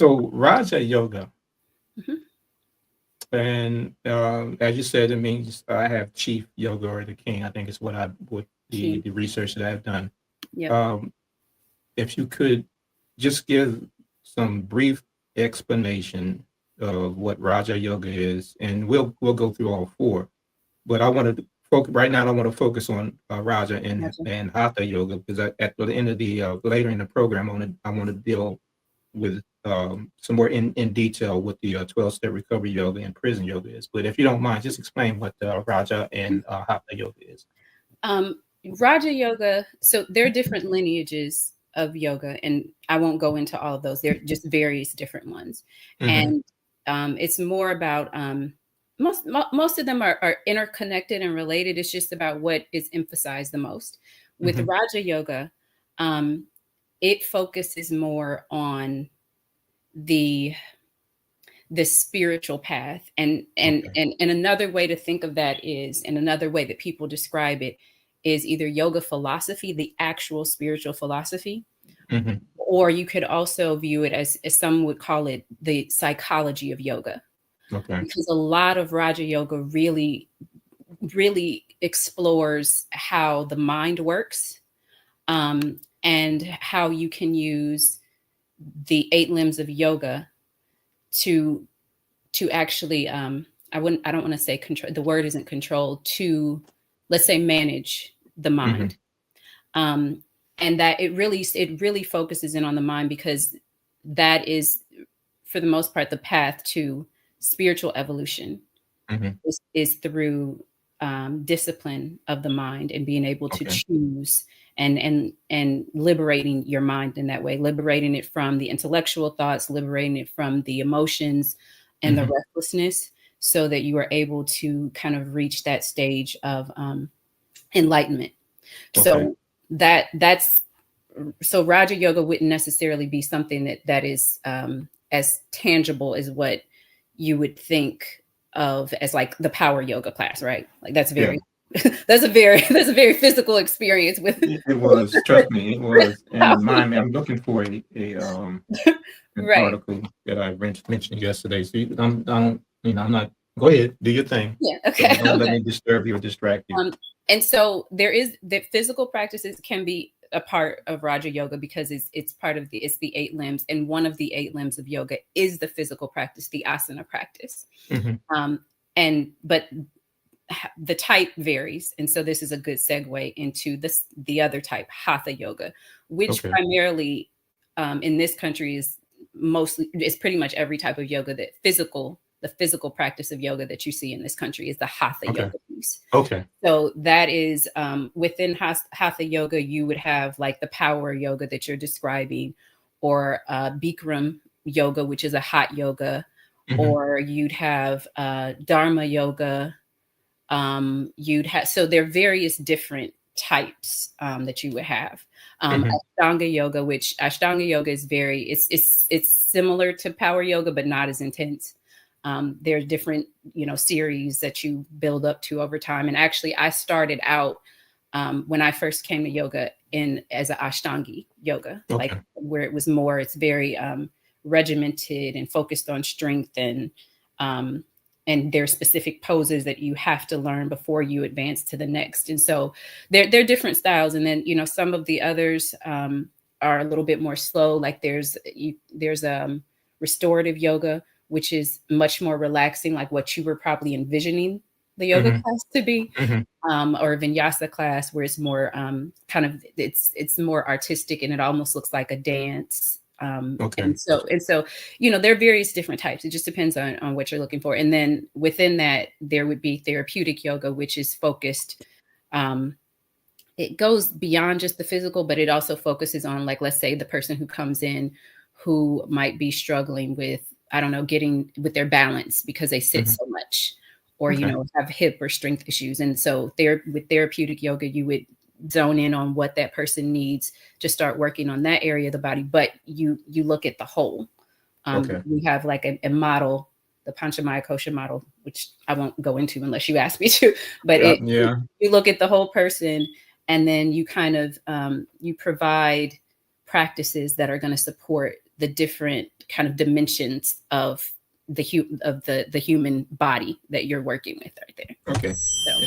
So Raja Yoga, Hmm. and as you said, it means I have chief yoga or the king. I think is what King. the research that I've done. Yep. Um, if you could just give some brief explanation of what Raja Yoga is, and we'll go through all four. But I want to focus right now. I want to focus on Raja Gotcha. and Hatha Yoga because at the end of the later in the program, I want to deal with some more in detail what the 12-step recovery yoga and prison yoga is. But if you don't mind, just explain what Raja and Hatha yoga is. Um, Raja Yoga. So there are different lineages of yoga, and I won't go into all of those. They're just various different ones, Mm-hmm. and it's more about most of them are interconnected and related. It's just about what is emphasized the most. With Mm-hmm. Raja Yoga, um, it focuses more on the the spiritual path, Okay. and another way to think of that is, and another way that people describe it is either yoga philosophy, the actual spiritual philosophy, Mm-hmm. or you could also view it as some would call it the psychology of yoga, Okay. because a lot of Raja Yoga really explores how the mind works, um, and how you can use the eight limbs of yoga to actually, I don't want to say control, the word isn't control, to, let's say, manage the Mm-hmm. mind. um, and that it really focuses in on the mind, because that is, for the most part, the path to spiritual evolution Mm-hmm. is through discipline of the mind, and being able to Okay. choose, and liberating your mind in that way, liberating it from the intellectual thoughts, liberating it from the emotions and the Mm-hmm. restlessness, so that you are able to kind of reach that stage of enlightenment. Okay. So that's so Raja Yoga wouldn't necessarily be something that is as tangible as what you would think of as like the power yoga class, right? Like that's Yeah. very that's a very physical experience with It was. Trust me, it was. And mind me, I'm looking for a an right. article that I mentioned yesterday. So I'm not. Go ahead, do your thing. Yeah. Don't Okay. don't let Okay. me disturb you or distract you. Um, and so there is the physical practices can be a part of Raja Yoga, because it's part of the eight limbs, and one of the eight limbs of yoga is the physical practice, the asana practice. Mm-hmm. Um, and but the type varies, and so this is a good segue into the other type, Hatha Yoga, which Okay. primarily in this country is pretty much every type of yoga the physical practice of yoga that you see in this country is the Hatha Okay. Yoga piece. Okay. So that is within Hatha Yoga, you would have like the power yoga that you're describing, or Bikram yoga, which is a hot yoga, Mm-hmm. or you'd have Dharma yoga. You'd have, so there are various different types that you would have. Mm-hmm. Ashtanga yoga, which Ashtanga yoga is very, it's similar to power yoga, but not as intense. There are different, series that you build up to over time. And actually, I started out when I first came to yoga in as an Ashtangi yoga, like Okay. where it's very regimented and focused on strength, um, and there are specific poses that you have to learn before you advance to the next. And so there are different styles. And then, some of the others are a little bit more slow. Like there's restorative yoga, which is much more relaxing, like what you were probably envisioning the yoga Mm-hmm. class to be, Mm-hmm. or vinyasa class, where it's more kind of it's more artistic, and it almost looks like a dance. Okay. And so, there are various different types. It just depends on what you're looking for. And then within that, there would be therapeutic yoga, which is focused. Um, it goes beyond just the physical, but it also focuses on, like, let's say the person who comes in who might be struggling with, I don't know, getting with their balance because they sit Mm-hmm. so much, or, Okay. have hip or strength issues. And so with therapeutic yoga, you would zone in on what that person needs to start working on that area of the body. But you look at the whole. Okay. We have like a model, the Panchamaya Kosha model, which I won't go into unless you ask me to, but Yeah. Yeah. you look at the whole person, and then you kind of you provide practices that are going to support the different kind of dimensions of the human body that you're working with right there. Okay. So